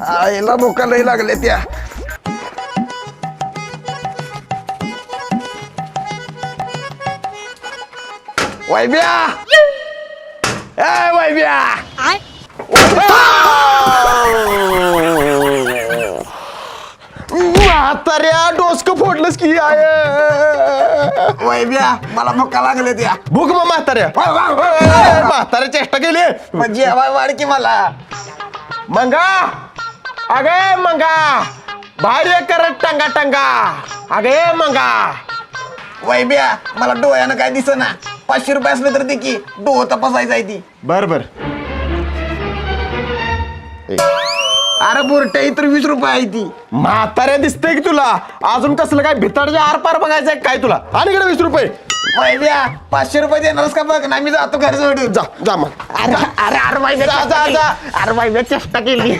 आईला भुका लई लागले त्या. वैब्या ए वैब्या म्हाताऱ्या डोसकं फोडलंस की आहे. वैब्या मला भुका लागले त्या. भूक मग म्हाताऱ्या म्हाताऱ्या चेष्टा केली म्हणजे वाढ की मला. मंगा अगे मंगा भारी करत टंगा टंगा. अगे मंगा वैब्या मला डोळ्यानं काय दिसना. 500 रुपये असले तर दे की डोळ तपासायचं आहे ती. बर बर. अरे बुरट्या इतर 20 रुपये आहे ती. म्हाताऱ्या दिसतंय की तुला अजून कसलं काय भिताडच्या आर पार बघायचंय काय तुला. आणि इकडे 20 रुपये. वैब्या 500 रुपये देणारच का बघ ना. मी जातो घर सोडून. जा जा मग. अरे अरे अरे वैब्या जा जा. अरे वैब्या चेष्टा केली.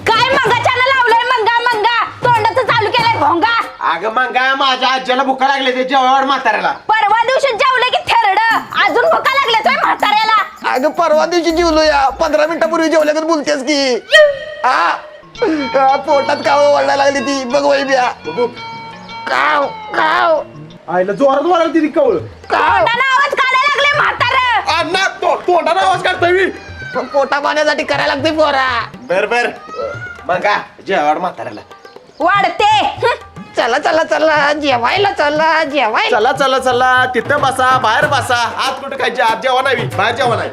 काय मंगाच्यानं लावलंय मंगा मंगा तोंडाचं चालू केलंय भोंगा. अगं मंगा माझ्या आज्याला भुका लागले ते जेवायवर म्हाताऱ्याला. परवा दिवशी जेवलं की थेरड अजून भुका लागल्या तुझ्या म्हाताऱ्याला. अगं परवा दिवशी जेवलो या 15 मिनिटापूर्वी जेवल्यागत बोलतेस की. पोटात काव वळायला लागली ती. बघ वैब्या काव काव. आईला जोरात वळाली ती कवळ. तोंडानं आवाज काढायला लागले म्हातारं. अण्णा तोंडानं आवाज काढतोय मी. पोटा पाण्यासाठी करायला लागते पोरा. बर बर मंगा जेवायवर म्हाताऱ्याला वाढते. चला चला चला जेवायला चला जेवायला. चला चला चला तिथं बसा बाहेर बसा. आत कुठं काय आत जेवण आहे बाहेर जेवण आहे.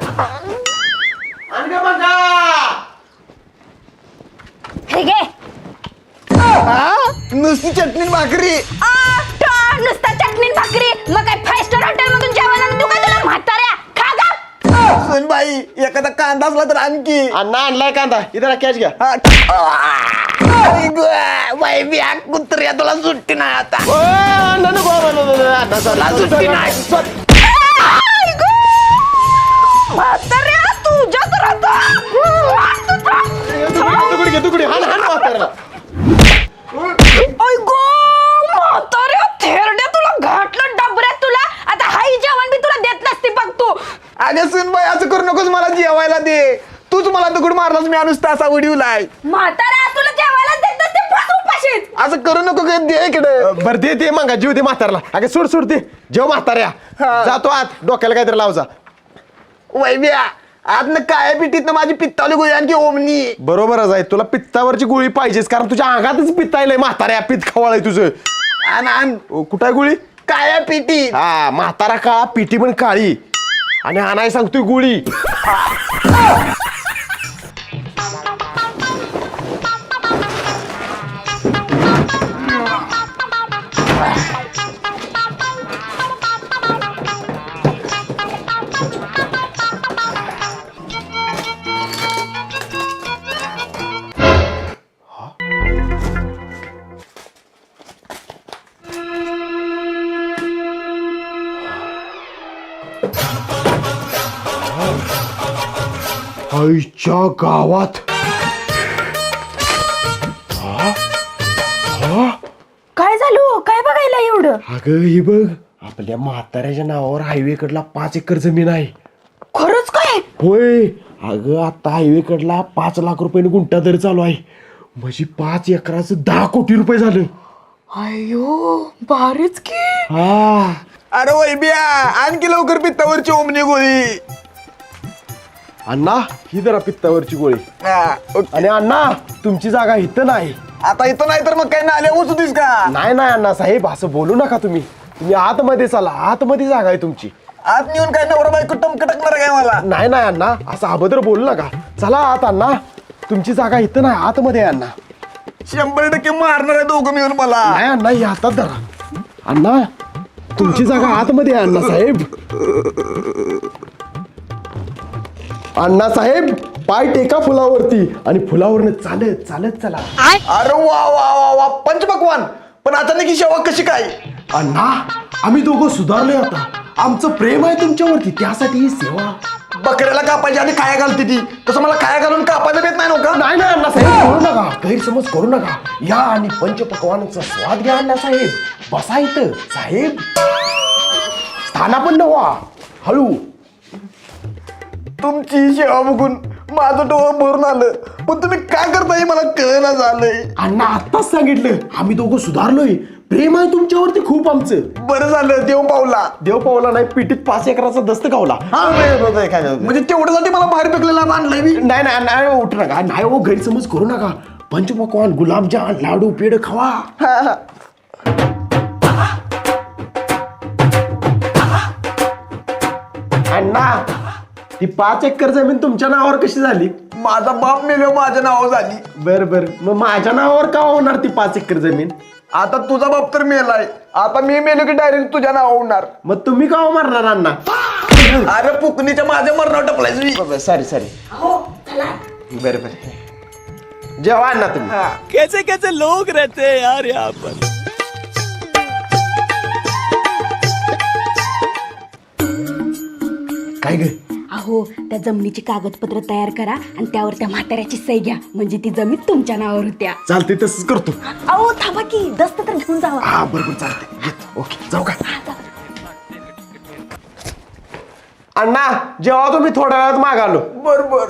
हे घे नुसती चटणी भाकरी. नुसता चटणी भाकरी मग काय 5 स्टार हॉटेल मधून जेवण आणतो का तुला म्हाताऱ्या. खा गा. सुन बाई एखादा कांदा असला तर आणखी. अण्णा आणलाय कांदा इथं कॅच घ्या. वैब्या कुत्र्या तुला सुट्टी नाही आता. सुट्टी नाही. म्हाताऱ्या तुझ्यात राहतो. तुकडी हाण हाण म्हाताऱ्याला. म्हाताऱ्या थेरड्या तुला घाटलं डबऱ्यात तुला. आता हाई जेवण मी तुला देत नसते बघ तू. अरे सुन बाई असं करू नकोस मला जेवायला दे. तूच मला दगड मारलास मी नुसता असा उडीवलाय. म्हाताऱ्या तुला जेवायला देत नसते बस उपाशीच. असं करू नको काय दे इकडे. बर दे दे मग जीव दे म्हातारला. अगे सोड सोड दे जेव म्हाताऱ्या. जातो आत डोक्याला काहीतरी लावजा. वैब्या आतनं काय पिठीतनं माझी पित्तावली गोळी आणखी ओमनी. बरोबरच आहे तुला पित्तावरची गोळी पाहिजेच कारण तुझ्या अंगातच पित्तायलंय म्हाताऱ्या. पित्त खवळाय तुझं. आण कुठं आहे गोळी. काळ्या पिठी. हा म्हातारा काळा पिठी पण काळी. आणि आणाय सांगतोय गोळी. आईच्या गावात काय झालं काय बघायला एवढं. अगं ही बघ आपल्या म्हाताऱ्याच्या नावावर हायवे कडला 5 एकर जमीन आहे. खरंच काय. होय अगं आता हायवे कडला 5 लाख रुपयाने गुंठा दर चालू आहे. म्हणजे 5 एकराचं 10 कोटी रुपये झालं. अयो भारीच की. हा अरे वैब्या आणखी लवकर पित्तावरची ओमनी गोळी. अण्णा ही जरा पित्तावरची गोळी. आणि अण्णा तुमची जागा इथं नाही. आता इथं नाही तर मग काही नाल्या उचतीस का. नाही नाही अण्णा साहेब असं बोलू नका तुम्ही. तुम्ही आतमध्ये चला आतमध्ये जागा आहे तुमची. आत नेऊन काय नवरा बायको टमकटकणार काय मला. नाही नाही अण्णा असं अभद्र बोलू नका. चला आत अण्णा तुमची जागा इथं नाही आतमध्ये आहे अण्णा. 100% मारणार आहे दोघं मिळून मला. नाही अण्णा ही हातात धरा. अण्णा तुमची जागा आतमध्ये आहे अण्णा साहेब. अण्णा साहेब पाय टेका फुलावरती आणि फुलावरनं चालत चालत चला. अरे वा वा वा वा पंचपक्वान. पण अचानक ही सेवा कशी काय. अण्णा आम्ही दोघं सुधारलोय आता. आमचं प्रेम आहे तुमच्यावरती त्यासाठी ही सेवा. बकऱ्याला कापायची आणि खाया घालते ती तसं मला खाया घालून कापायला देत नाही नका. नाही नाही अण्णा साहेब करू नका गैरसमज करू नका. या आणि पंचपक्वानाचा स्वाद घ्या अण्णा साहेब. बसा इथं साहेब. स्थानापन्न व्हा हळू. तुमची सेवा बघून माझं डोळं भरून आलं, पण तुम्ही काय करताय मला कळना झालंय. अण्णा आत्ताच सांगितलं, आम्ही दोघं सुधारलोय. प्रेम आहे तुमच्यावरती खूप आमचं. बरं झालं देव पावला. देव पावला नाही, पिटीत 5 एकराचा दस्त गावला. म्हणजे तेवढ्यासाठी मला बाहेर फेकलेला आणलाय मी. नाही नाही नाही उठू नका, नाही हो गैरसमज करू नका. पंचपक्वान, गुलाबजाम, लाडू, पेढ खावा. अण्णा ती 5 एकर जमीन तुमच्या नावावर कशी झाली? माझा बाप मेलो माझ्या नावावर झाली. बर बर, मग माझ्या नावावर का होणार ती 5 एकर जमीन? आता तुझा बाप तर मेलाय, आता मी मेलो की डायरेक्ट तुझ्या नावावर होणार. मग तुम्ही का मारणार अण्णा? अरे पुकणीच्या माझ्या मरणावर टपलायचं. सॉरी बर बर, जेव्हा अण्णा तुम्ही. कैसे कैसे लोग रहते हैं यार यहाँ पर. काय ग? अहो त्या जमिनीची कागदपत्र तयार करा आणि त्यावर त्या म्हाताऱ्याची सही घ्या, म्हणजे ती जमीन तुमच्या नावावर होत्या. चालते तसंच करतो. अहो थांबा की, दस्त तर घेऊन जावा. हा बरोबर चालते. ओके जाऊ का? अण्णा जेव्हा तुम्ही थोड्या वेळात मागालो. बरोबर.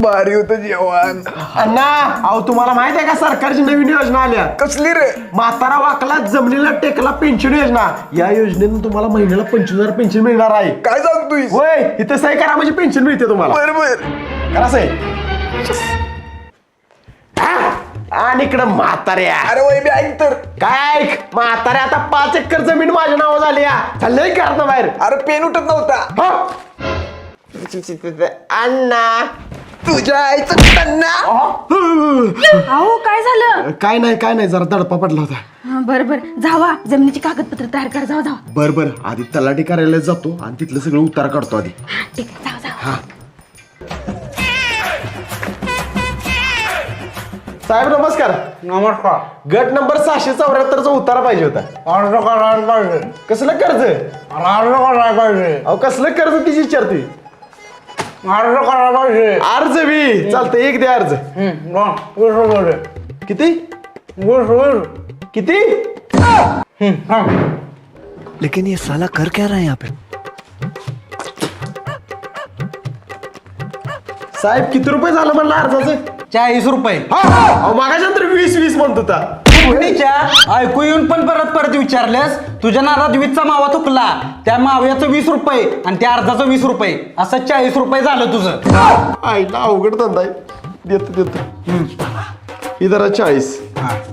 भारी होतं जेवण. अण्णा अहो तुम्हाला माहित आहे का सरकारची नवीन योजना आल्या? कसली रे? म्हातारा वाकला जमिनीला टेकला पेन्शन योजना. या योजनेतून तुम्हाला महिन्याला 25,000 पेन्शन मिळणार आहे. काय सांगतोय? होय, इथं सही करा म्हणजे पेन्शन मिळते तुम्हाला. बरोबर. करा सही. आणि इकडं म्हाताऱ्या. अरे वय बी ऐक तर. काय ऐक? म्हाताऱ्या आता 5 एकर जमीन माझ्या नाव झाली. चाललंय करता बाहेर. अरे पेन उठत नव्हता. हो. अण्णा तुझ्या आईचं टन्ना. अहो काय झालं? काय नाही जरा दडपा पडला होता. बरं बरं, जावा जमिनीची कागदपत्र तयार करा. जावा जावा. बर आधी तलाठी कार्यालयात जातो आणि तिथलं सगळं उतारा काढतो आधी. ठीक आहे, जावा जावा. हा साहेब नमस्कार. नमस्कार. गट नंबर 674 उतारा पाहिजे होता. अर्ज करायला पाहिजे. कसलं कर्ज? अर्ज करायला पाहिजे. अहो कसलं कर्ज तिची विचारते. अर्ज करायला पाहिजे. अर्ज बी चालतं, एक दे अर्ज. 20 रुपये. किती? 20. किती? लेकिन ये साला कर क्या रहा है यहाँ पे. साहेब किती रुपये झालं म्हणलं अर्जाचं? 40 रुपये. अहो मागाच्यानंतर 20 म्हणत होता. ऐकू येऊन पण परत विचारलेस. तुझ्या नादात 20चा मावा चुकला. त्या माव्याचं 20 रुपये आणि त्या अर्जाचं 20 रुपये असं 40 रुपये झालं तुझं. आईला अवघड धंदा आहे. देतो ही जरा 40.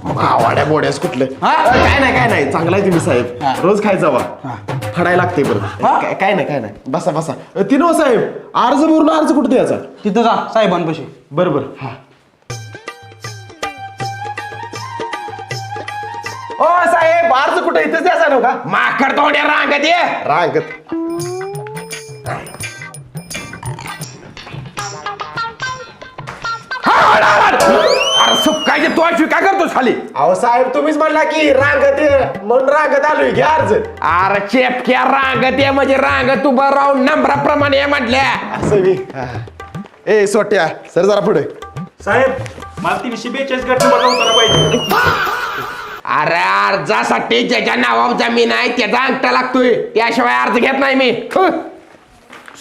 वाड्या बोड्यास कुठलं? काय नाही चांगला आहे तुम्ही साहेब. रोज खायचा वा फडायला लागते बरं. काय नाही बसा. तीन हो साहेब, अर्ज भरून अर्ज कुठे द्यायचा? तिथं जा साहेबांपाशी. बरोबर. हा ओ साहेब, अर्ज कुठे इथेच द्यायचा नव्हता का? माकड तोंड्या रांगत ये. रांगत. अरे सुकायचे तो काय करतो खाली? अहो साहेब तुम्हीच म्हणला की रांगत ये म्हणून रांगत आलोय. घ्या अर्ज. अरे चेपक्या रांगत ये म्हणजे रांगत उभा राहून नंबराप्रमाणे म्हटल्या. असं बी. ए सोट्या सर जरा पुढे. साहेब मला 342 गट नंबर उतारा पाहिजे. अरे अर्जासाठी ज्याच्या नावावर जमीन आहे त्याचा अंगठा लागतोय, त्याशिवाय अर्ज घेत नाही मी.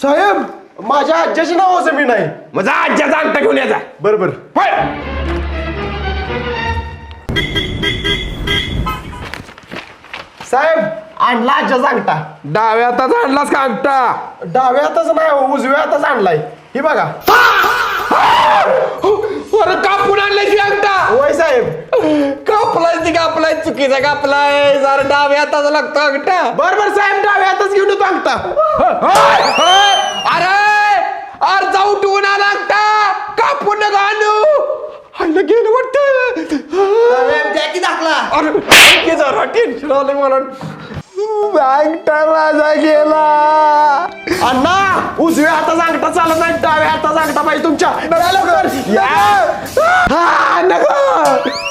साहेब माझ्या आज्याची नाव जमीन आहे. माझा आज्याचा अंगठा घेऊन यायचा. बरोबर. साहेब आणला आज्याचा अंगठा. डाव्या हातात आणलास का अंगठा? डाव्या हाताच नाही, उजव्या हाताच आणलाय. ही बघा. अरे कापून आणलाय की अंगठा? होय साहेब. कापलाय चुकीचा कापलाय. जरा डाव्या हाताचा लागतो अंगठा. बरोबर साहेब, डाव्या हाताच घेऊन येतो अंगठा. अरे अर्ज उठवून आला अंगठा. कापून नका आणू. आईला गेलं वाटतं. अरे जरा टेन्शन आलं मला. अंगठा माझा गेला. अण्णा उजव्या हाताचा अंगठा चालत नाही, डाव्या हाताचा अंगठा पाहिजे तुमच्या.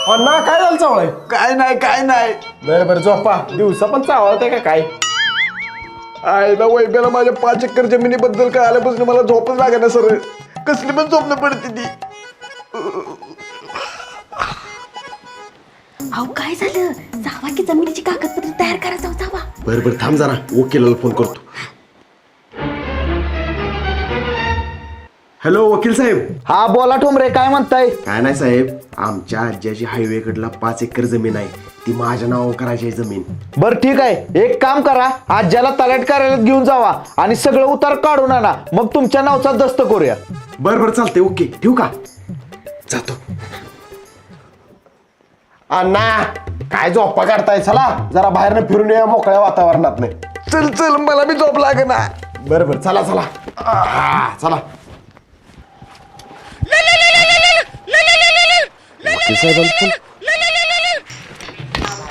अण्णा काय झालं चावलाय? काय नाही. बरं झोपा. दिवसा पण चावलते का काय? आईला वैब्याला माझ्या 5 एकर जमिनीबद्दल काय आल्यापासून मला झोपच लागेना सर. कसली पण झोपणं पडते ती. अहो काय झालं? जावा की जमिनीची कागदपत्र तयार करा, जावा. बरं थांब जरा वकिलाला फोन करतो. हॅलो वकील साहेब. हा बोला ठोंबरे, काय म्हणताय? काय नाही साहेब, आमच्या आज्याची हायवेकडला 5 एकर जमीन आहे, ती माझ्या नावावर करायची आहे जमीन. बर ठीक आहे, एक काम करा, आज्याला तलाट कार्यालयात घेऊन जावा आणि सगळं उतार काढून आणा, मग तुमच्या नावचा दस्त करूया. बरं चालते, ओके ठेवू का? जातो. अण्णा काय झोपा काढताय, चला जरा बाहेरनं फिरून या मोकळ्या वातावरणात. चल मला बी झोप लागे ना. बरं चला चला चला. वकील साहेब.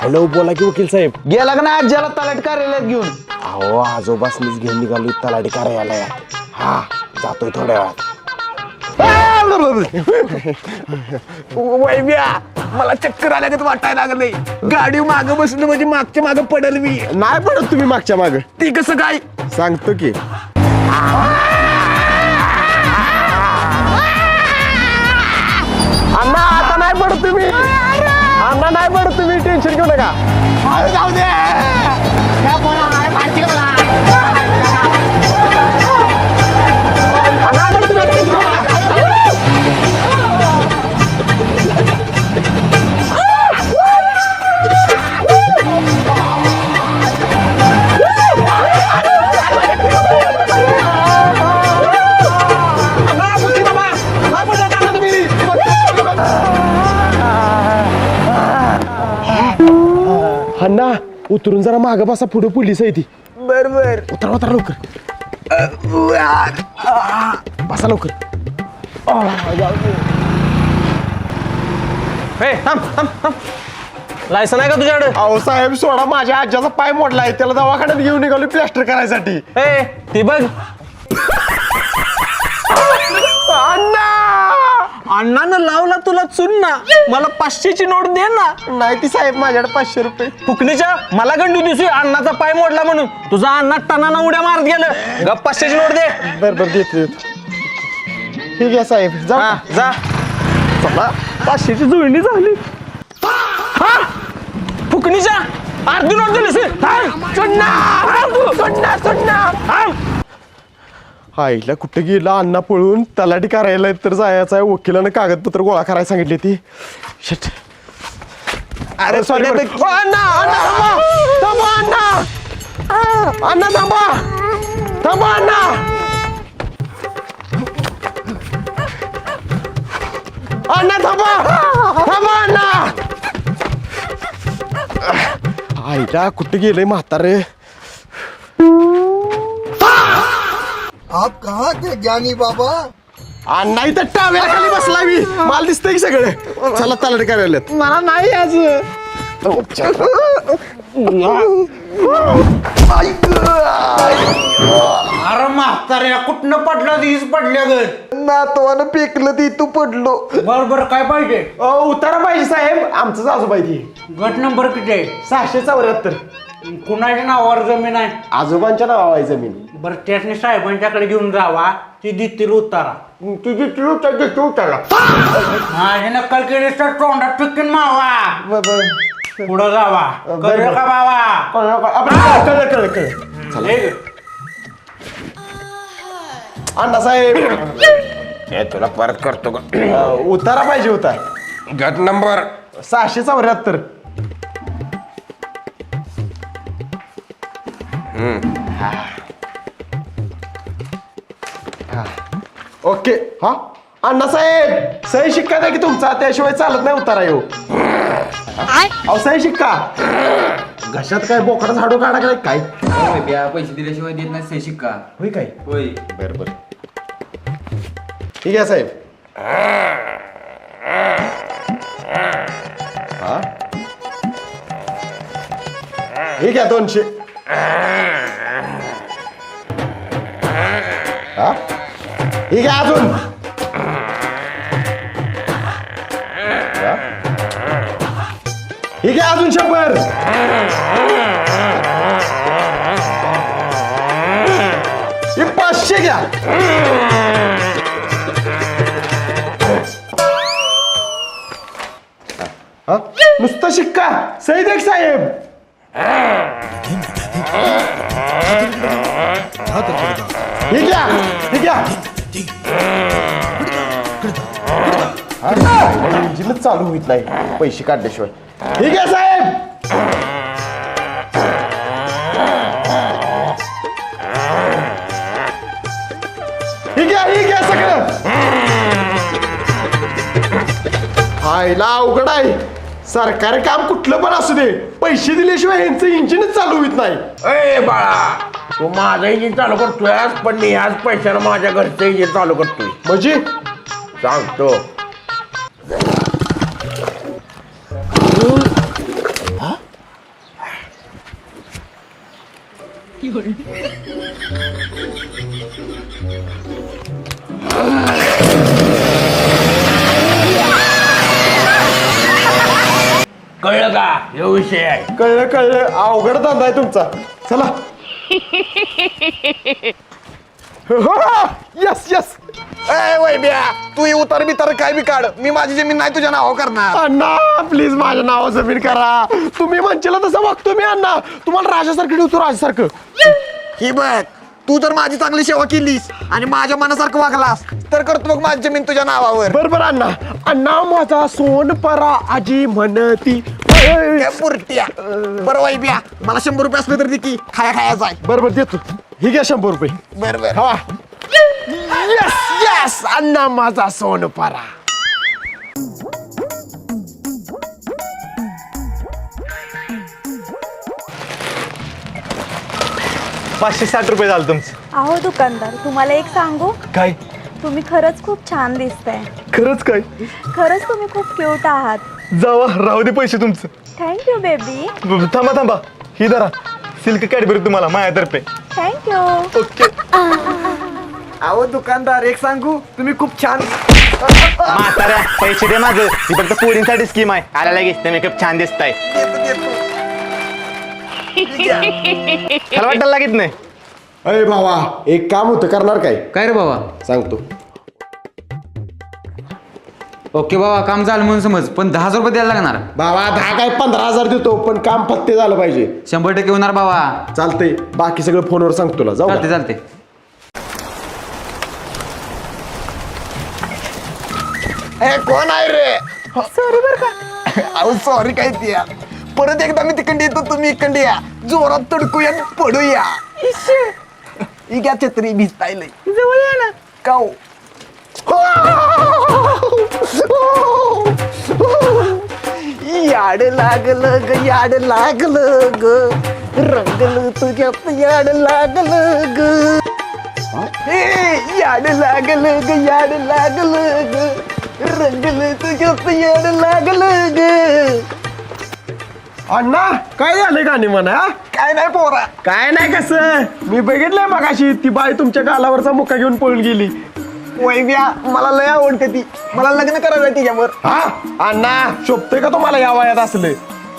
हॅलो बोला की वकील साहेब. गेला का ना आज्याला तलाट कार्यालयात घेऊन? अहो आजोबासनीच घेऊन निघालो तलाठी कार्यालयात. हा जातोय थोड्या वेळात. वैब्या मला चक्कर आल्यागत वाटायला लागलंय. गाडी मागं बसणं म्हणजे मागच्या मागं पडल मी. नाही पडत तुम्ही मागच्या माग. ती कसं काय? सांगतो की. अण्णा आता नाही पडत तुम्ही. अण्णा नाही पडत तुम्ही, टेन्शन घेऊ नका. जाऊ दे. अण्णा उतरून जरा माग बसा, पुढे पोलीस आहे ती. बर उतरा लवकर. बसा लवकर. लायसन आहे का तुझ्याकडे? अहो साहेब सोडा, माझ्या आज्याचा पाय मोडलाय, त्याला दवाखान्यात घेऊन निघालो प्लॅस्टर करायसाठी. ती बघ. अण्णानं लावला तुला चुन्ना, मला 500ची नोट दे ना. नाही ती साहेब माझ्याकडे 500 रुपये. फुकणीच्या मला गंडू दिसू अण्णाचा पाय मोडला म्हणून. तुझा अण्णा टनाना उड्या मारत गेलं. गप 500ची नोट दे. बरं देतो. ठीक आहे साहेब, जा जा. 500ची जुळणी झाली. फुकणीच्या अर्धी नोट दिलीस. आईला कुठं गेला अण्णा पळून. तलाठी कार्यालयात तर जायचं आहे, वकिलानं कागदपत्र गोळा करायला सांगितले ती. शिट. अरे सॉरी अण्णा थांबा. अण्णा थांबा अण्णा. अण्णा थांबा अण्णा. आईला कुठं गेलंय म्हातारे. आप कहाँ थे ज्ञानी बाबा? अण्णा इथं टाव्याखाली बसला मी. मला दिसतंय की सगळं. चला तलाठी कार्यालयात. मला नाही आज. अरे म्हाताऱ्या कुठनं पडलं? हीच पडल्या ग. नातवानं पेकलं ती तू पडलो. बरोबर काय पाहिजे? उतारा पाहिजे साहेब, आमचंच आजोबा ती. गट नंबर किती आहे? 674. कुणाच्या नावावर जमीन आहे? आजोबांच्या नावावर आहे जमीन. बरं त्यासनी साहेबांच्याकडे घेऊन जावा, ती देतील उतारा. तुझी उतारा. माझी नक्कल केलीस तर तोंडात फिक्कीन मावा. पुढं जावा. कळलं का बाबा? कळलं. अण्णा साहेब हे तुला परत करतो का? उतारा पाहिजे होता. गट नंबर 674. ओके. हा अण्णा साहेब सही शिक्का द्या की तुमचा, त्याशिवाय चालत नाही उतारा येऊ. अहो सही शिक्का. घशात काय बोकडा झाडू काढा काय? पैसे दिल्याशिवाय देत नाही सही शिक्का. होय काय? होय. बर ठीक आहे साहेब. हा ठीक आहे 200. हा ठीक आहे अजून. हा? ठीक आहे अजून 100. हे 500 घ्या. नुसता शिक्का सही देख साहेब. हे घ्या हे घ्या. इंजिनच चालू होत नाही पैसे काढल्याशिवाय. हे घ्या साहेब. ही घ्या सगळं. हायला अवघड आहे. सरकारी काम कुठलं पण असू दे पैसे दिल्याशिवाय यांचं इंजिनच चालू होत नाही. ए बाळा तू माझं इंजिन चालू करतोय पण मी ह्याच पैशानं माझ्या घरचं इंजिन चालू करतोय. म्हणजे सांगतो. कळलं का हे विषय आहे. कळलं कळलं. अवघड धंदा आहे तुमचा. चला. Yes yes. ए वैब्या तू ही उतार बितार काय बी काढ, मी माझी जमीन नाही तुझ्या नावावर करणार. अण्णा प्लीज माझ्या नावावर जमीन करा. तुम्ही म्हणशील तसं वागतो मी अण्णा. तुम्हाला राजासारखं ठेवतो राजासारखं. ही बघ तू जर माझी चांगली सेवा केलीस आणि माझ्या मनासारखं वागलास तर करतो बघ माझी जमीन तुझ्या नावावर. बरोबर अण्णा. अण्णा माझा सोनपरा आजी म्हणती. त्या पुरट्या. बरं वैब्या मला 100 रुपये असले तर दे की खाया खायचा आहे. बरोबर देतो. ही घ्या 100 रुपये. बरोबर. हवा. यस यस अण्णा माझा सोनपरा. 560 रुपये झालं तुमचं. अहो दुकानदार तुम्हाला एक सांगू, काय तुम्ही खरंच खूप छान दिसताय. खरंच काय. खरंच तुम्ही खूप क्यूट आहात. जावा राहू दे पैसे तुमचं. Thank you baby. थांबा थांबा ही धरा सिल्क कॅडबरी तुम्हाला माझ्यातर्फे. थँक्यू. ओके. अहो दुकानदार एक सांगू, तुम्ही खूप छान. म्हाताऱ्या पैसे दे माझं. ही फक्त पोरींसाठी स्कीम आहे. आला लगेच ते मेकअप छान दिसताय. मला वाटायला लागत नाही. अरे भावा एक काम होतं करणार काय. काय रे बाबा? सांगतो. ओके बाबा काम झालं म्हणून समज, पण 10,000 रुपये द्यायला लागणार. भावा 10 काय 15,000 देतो पण काम फत्ते झालं पाहिजे. 100% होणार बाबा. चालतंय. बाकी सगळं फोनवर सांगतो तुला. जाऊ चालते का? चालते. ए कोण आहे रे? सॉरी बर का. अहो सॉरी काय ती यार. परत एकदा मी तिकडे येतो तुम्ही इकडे या. जोरात तडकूया आणि पडूया. ही घ्या छत्री भिजताय लय. जवळ या ना. काऊ. याड लागलं ग याड लागलं ग रंगलं तुझ्यात याड लागलं ग. याड लागलं ग याड लागलं ग रंगलं तुझ्यात याड लागलं ग. अण्णा काय झालं गाणी म्हणा. काय नाही पोरा. काय नाही कसं मी बघितलंय मगाशी ती बाई तुमच्या गालावरचा मुक्का घेऊन पळून गेली. वैव्या मला लय आवडते ती. मला लग्न करायचं तिच्यावर. हा अण्णा शोभतोय का तुम्हाला या वयात असले.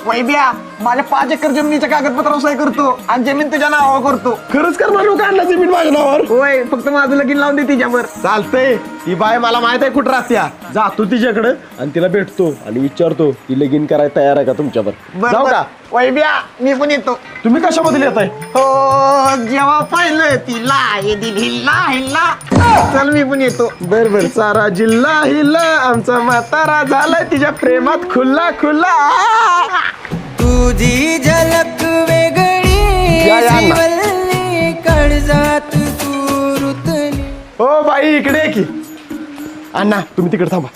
वैभ्या माझ्या 5 एकर जमिनीच्या कागदपत्रावर सही करतो आणि जमीन तुझ्या नावावर करतो. खरंच करणार हो का अण्णा जमीन माझ्या नावावर. होय फक्त माझं लगीन लावून दे तिच्यावर. चालतंय. ती बाय मला माहित आहे कुठं राहत्या. जातो तिच्याकडे आणि तिला भेटतो आणि विचारतो ती लगीन करायला तयार आहे का तुमच्यावर. जाऊ का. वैभ्या मी पण येतो. तुम्ही कशाबद्दल येताय. हो जेव्हा पाहिलं तिला हे दिल हिल्ला हिल्ला. चल मी पण येतो. बर बर. सारा जिल्हा हिला आमचा म्हातारा झालाय तिच्या प्रेमात खुल्ला खुल्ला. तुझी झलक वेगळी या, या ना. शिवल्ली काळजात सुरुतली. हो बाई इकडे ये की. अण्णा तुम्ही तिकडे थांबा.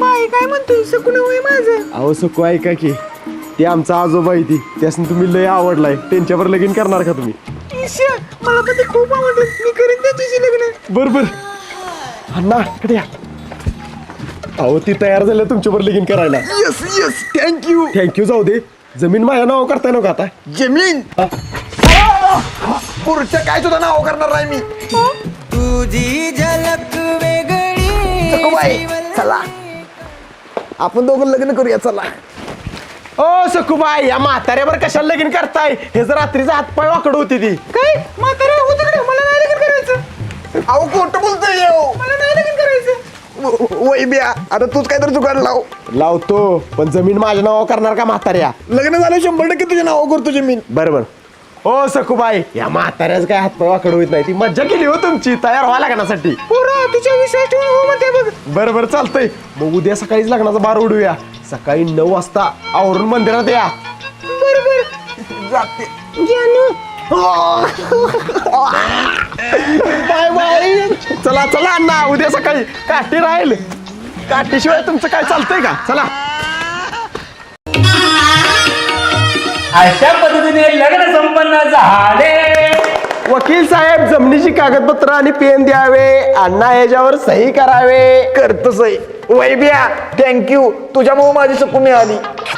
बाई काय म्हणतोय सकून होय माझं. अहो सको ऐका की ते आमचा आजोबा आहे ती त्यासनी तुम्ही लय आवडलाय त्यांच्यावर लगीन करणार का तुम्ही. मला पण ते खूप आवडलं. मी करीन त्याच्याशी लग्न. बर बर. अण्णा इकडे या. अहो ती तयार झाली तुमच्यावर लगीन करायला. Yes yes thank you. थँक्यू. जाऊ दे. जमीन माझ्या नाव करताय ना का आता. जमीन पुढचं काय सुद्धा नाव करणार नाही मी. तुझी झलक वेगळी सखूबाई चला आपण दोघं लग्न करूया. चला. ओ सखूबाई या म्हाताऱ्यावर कशाला लगीन करताय. हे जर रात्रीचा हातपाय वाकड होती ती. काय म्हातारा हो तिकडे. मला नाही लग्न करायचं. अहो खोटं बोलतोय. मला नाही लग्न करायचं. वैब्या आता तूच काहीतरी जुगाड लाव. लावतो पण जमीन माझ्या नावावर करणार का म्हाताऱ्या? लग्न झालं 100% तुझ्या नाव करतो जमीन. बरोबर. ओ सखूबाई, या म्हाताऱ्याच काय हातपाय वाकड होत नाही. ती मज्जा केली हो तुमची तयार व्हा लग्नासाठी. तुझ्या विश्वास ठेवून हो म्हणते बघ. बरोबर चालतंय. मग उद्या सकाळीच लग्नाचा बार उडूया. सकाळी 9 वाजता आवरून मंदिरात या. जाते. Bye bye. चला चला अण्णा, उद्या सकाळी काठी राहील. काठीशिवाय तुमचं काय चालतंय का? चला. अशा पद्धतीने लग्न संपन्न झाले. वकील साहेब, जमिनीची कागदपत्र आणि पेन द्यावे. अण्णा याच्यावर सही करावे. करतो सई. वैब्या थँक्यू, तुझ्यामुळे माझी सकू मिळाली.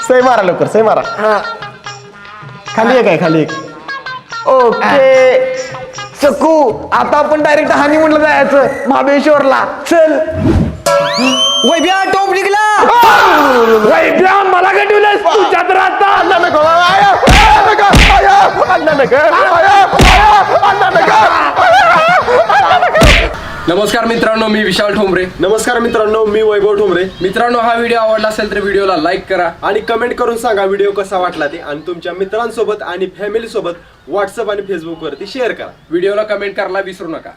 सही मारा लवकर, सही मारा. हा खाली एक आहे, खाली एक. ओके. सकू, आता आपण डायरेक्ट हनीमूनला जायचं महाबळेश्वरला. चल. वैभ्या टोप निघला. वैद्या, मला गटवलंस तुझ्यात राहता. अण्णा नको, अण्णा नको, अण्णा नको. नमस्कार मित्रांनो, मी विशाल ठोंबरे. नमस्कार मित्रांनो, मी वैभव ठोंबरे. मित्रांनो, हा व्हिडिओ आवडला असेल तर व्हिडिओला लाईक करा. आणि कमेंट करून सांगा व्हिडिओ कसा वाटला ते. आणि तुमच्या मित्रांसोबत आणि फॅमिली सोबत व्हॉट्सअप आणि फेसबुक वरती शेअर करा. व्हिडिओला कमेंट करायला विसरू नका.